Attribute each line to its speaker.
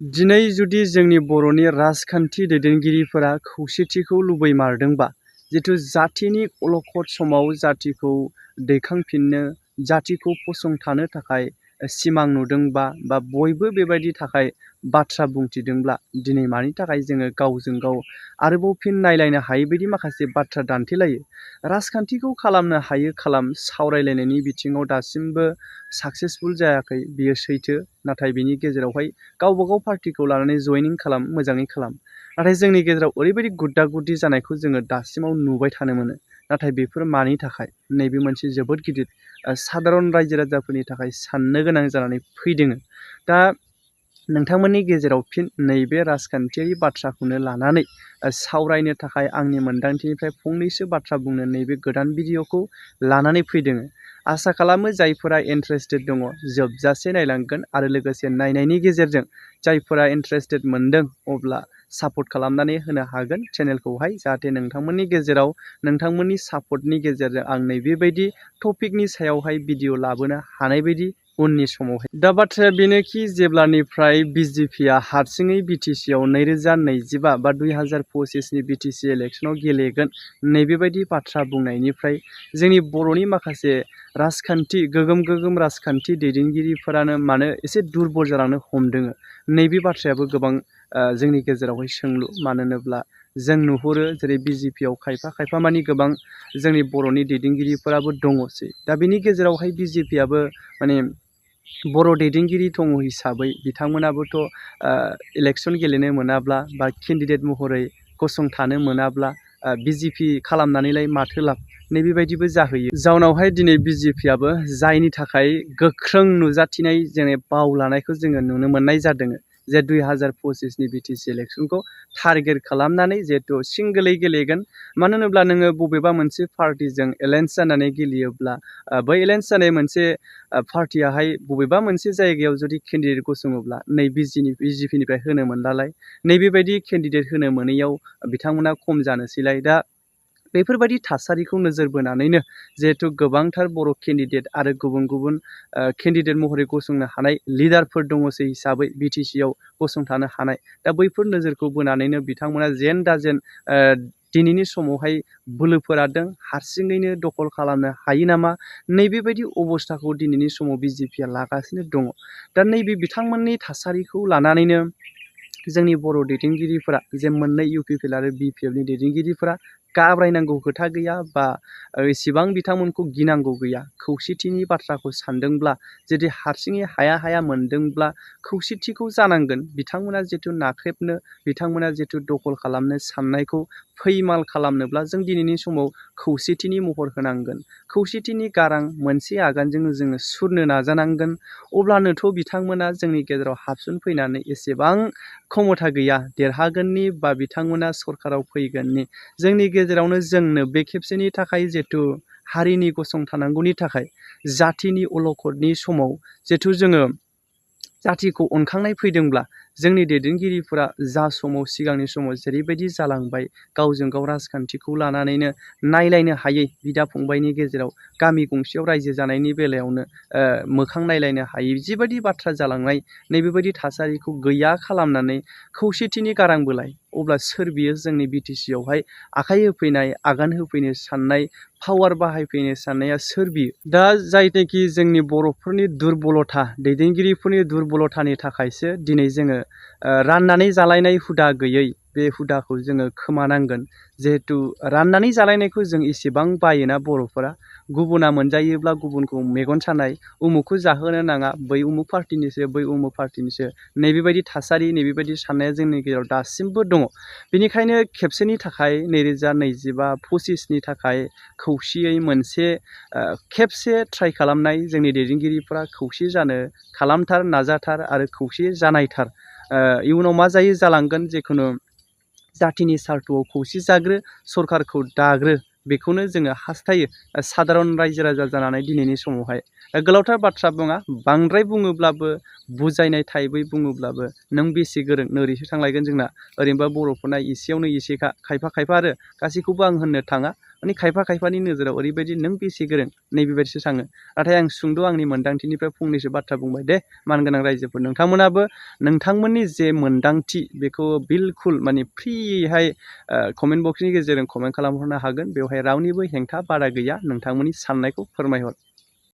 Speaker 1: दिनै जुदि जोंनि बर'नि राजखान्थि दैदेनगिरिफोरा खौसेथिखौ लुबैमारदोंबा, जिथु जातिनि अलखद समाव जातिखौ दैखांफिननो, जातिखौ फसंथानो थाखाय सिमां नुदोंबा बा बयबो बेबायदि थाखाय बाथ्रा बुंथिदोंब्ला, दिनै मानि थाखाय जोङो गावजों गाव आरोबाव फिन नायलायनो हायै बायदि माखासे बाथ्रा दान्थेलायो। राजखान्थिखौ खालामनो हायो खालाम, सावरायलायनायनि बिथिङाव दासिमबो साक्सेसफुल जायाखै, बियो सैथो। नाथाय बिनि गेजेरावहाय गावबा गाव पार्टिखौ लानानै जयनिं खालाम, मोजाङै खालाम। नाथाय जोंनि गेजेराव ओरैबायदि गुद्दा गुद्दि जानायखौ जोङो दासिमाव नुबाय थानो मोनो। नाथाय बेफोर मानि थाखाय? नैबे मोनसे जोबोद गिदिर सादारन रायजो राजाफोरनि थाखाय साननो गोनां जानानै फैदों। दा नोंथांमोननि गेजेराव फिन नैबे राजखान्थियारि बाथ्राखौनो लानानै सावरायनो थाखाय आंनि मोन्दांथिनिफ्राय फंनैसो बाथ्रा बुंनो नैबे गोदान भिडिअखौ लानानै फैदों। आसा खालामो जायफोरा इन्टारेस्टेड दङ जोबजासे नायलांगोन आरो लोगोसे नायनायनि गेजेरजों जायफोरा इन्टारेस्टेड मोनदों अब्ला सापर्ट खालामनानै होनो हागोन चेनेलखौहाय, जाहाथे नोंथांमोननि गेजेराव नोंथांमोननि सापर्टनि गेजेरजों आं नैबेबायदि टपिकनि सायावहाय भिडिअ लाबोनो हानाय बायदि उननि समावहाय। दा बाथ्राया बेनोखि जेब्लानिफ्राय बिजेपिआ हारसिङै बिटिसिआव 2025 बा 2025नि बिटिसि इलेक्सनाव गेलेगोन नैबेबायदि बाथ्रा बुंनायनिफ्राय जोंनि बर'नि माखासे राजखान्थि गोगोम राजखान्थि दैदेनगिरिफोरानो मानो एसे दुरबल जालांनो हमदों। नैबे बाथ्रायाबो गोबां जोंनि गेजेरावहाय सोंलु। मानो होनोब्ला जों नुहुरो जेरै बिजेपिआव खायफा मानि गोबां जोंनि बर'नि दैदेनगिरिफोराबो दङसै। दा बेनि गेजेरावहाय बिजेपिआबो माने बर' दैदेनगिरि दङ हिसाबै बिथांमोनाबोथ' इलेक्सन गेलेनो मोनाब्ला बा केन्डिडेट महरै गसंथानो मोनाब्ला बिजेपि खालामनानैलाय माथो लाब, नैबेबायदिबो जाहैयो। जाउनावहाय दिनै बिजेपिआबो जायनि थाखाय गोख्रों नुजाथिनाय जोङो बाव लानायखौ जोङो नुनो मोननाय जादों जे 2025नि बिटिसि इलेक्सनखौ टारगेट खालामनानै जिहेथु सिंगोलै गेलेगोन। मानो होनोब्ला नोङो बबेबा मोनसे पार्टिजों एलायन्स जानानै गेलेयोब्ला बै एलायन्स जानाय मोनसे पार्टियाहाय बबेबा मोनसे जायगायाव जुदि केन्डिडेट गसङोब्ला नै बिजेपिनिफ्राय होनो मोनलालाय, नैबेबायदि केन्डिडेट होनो मोनैयाव बिथांमोना खम जानोसैलाय। दा बेफोरबायदि थासारिखौ नोजोर बोनानैनो जिहेथु गोबांथार बर' केन्डिडेट आरो गुबुन केन्डिडेट महरै गसंनो हानाय लिडारफोर दङसै हिसाबै बिटिसिआव गसंथानो हानाय, दा बैफोर नोजोरखौ बोनानैनो बिथांमोना जेन दाजेन दिनैनि समावहाय बोलोफोरादों हारसिङैनो दखल खालामनो हायो नामा, नैबेबायदि अबस्थाखौ दिनैनि समाव बिजेपिआ लागासिनो दङ। दा नैबे बिथांमोननि थासारिखौ लानानैनो जोंनि बर' दैदेनगिरिफोरा जे मोननै इउपिपिएल आरो बिपिएफनि दैदेनगिरिफोरा गाब्रायनांगौ खोथा गैया बा एसेबां बिथांमोनखौ गिनांगौ गैया। खौसेथिनि बाथ्राखौ सानदोंब्ला जुदि हारसिङै हाया मोनदोंब्ला खौसेथिखौ जानांगोन। बिथांमोना जिथु नाख्रेबनो, बिथांमोना जिथु दखल खालामनो साननायखौ फैमाल खालामनोब्ला जों दिनैनि समाव खौसेथिनि महर होनांगोन। खौसेथिनि गारां मोनसे आगानजों जोङो सुरनो नाजानांगोन। अब्लानोथ' बिथांमोना जोंनि गेजेराव हाबसुन फैनानै एसेबां क्षमता गैया देरहागोननि बा बिथांमोना सरकाराव फैगोननि। जोंनि गेजेरावनो जोंनो बे खेबसेनि थाखाय जिहेथु हारिनि गसंथानांगौनि थाखाय जातिनि अलखदनि समाव जिहेथु जोङो जातिखौ अनखांनाय फैदोंब्ला जोंनि दैदेनगिरिफोरा जा समाव सिगांनि समाव जेरैबायदि जालांबाय, गावजों गाव राजखान्थिखौ लानानैनो नायलायनो हायै बिदा फंबायनि गेजेराव गामि गंसेयाव रायजो जानायनि बेलायावनो मोखां नायलायनो हायै जिबायदि बाथ्रा जालांनाय, नैबेबायदि थासारिखौ गैया खालामनानै खौसेथिनि गारां बोलाय, अब्ला सोर बियो जोंनि बिटिसिआवहाय आखाइ होफैनाय, आगान होफैनो साननाय, पावार बाहायफैनो साननाया सोर बियो? दा जायनाखि जोंनि बर'फोरनि दुरबलथा, दैदेनगिरिफोरनि दुरबलथानि थाखायसो दिनै जोङो राननानै जालायनाय हुदा गैयै, बे हुदाखौ जोङो खोमानांगोन। जिहेथु राननानै जालायनायखौ जों इसेबां बायोना बर'फोरा, गुबुना मोनजायोब्ला गुबुनखौ मेगन सानाय, उमुखखौ जाहोनो नाङा, बै उमुक पार्टिनिसो, बै उमुक पार्टिनिसो, नैबेबायदि थासारि, नैबेबायदि साननाया जोंनि गेजेराव दासिमबो दङ। बेनिखायनो खेबसेनि थाखाय 2025नि थाखाय खौसेयै मोनसे खेबसे ट्राइ खालामनाय जोंनि दैदेनगिरिफोरा खौसे जानो खालामथार, नाजाथार आरो खौसे जानायथार। इयुनाव मा जायो जालांगोन, जिखुनु जातिनि सार्थआव खौसे जाग्रो, सरकारखौ दाग्रो, बेखौनो जोङो हास्थायो सादारन रायजो राजा जानानै दिनैनि समावहाय। गोलावथार बाथ्रा बुङा, बांद्राय बुङोब्लाबो बुजायनाय टाइपै बुङोब्लाबो नों बेसे गोरों नोरैसो थांलायगोन जोंना। ओरैनोबा बर'फोरना एसेयावनो एसेखा, खायफा आरो गासैखौबो आं होननो थाङा, माने खायफानि नोजोराव ओरैबायदि नों बेसे गोरों नैबेबायदिसो सानो। नाथाय आं सुंद' आंनि मोन्दांथिनिफ्राय फंनैसो बाथ्रा बुंबाय दे मानगोनां रायजोफोर, नोंथांमोनाबो नोंथांमोननि जे मोन्दांथि बेखौ बिलकुल माने फ्रिहाय कमेन्ट बक्सनि गेजेरजों कमेन्ट खालामहरनो हागोन। बेवहाय रावनिबो हेंथा बादा गैया। नोंथांमोननि साननायखौ फोरमायहर।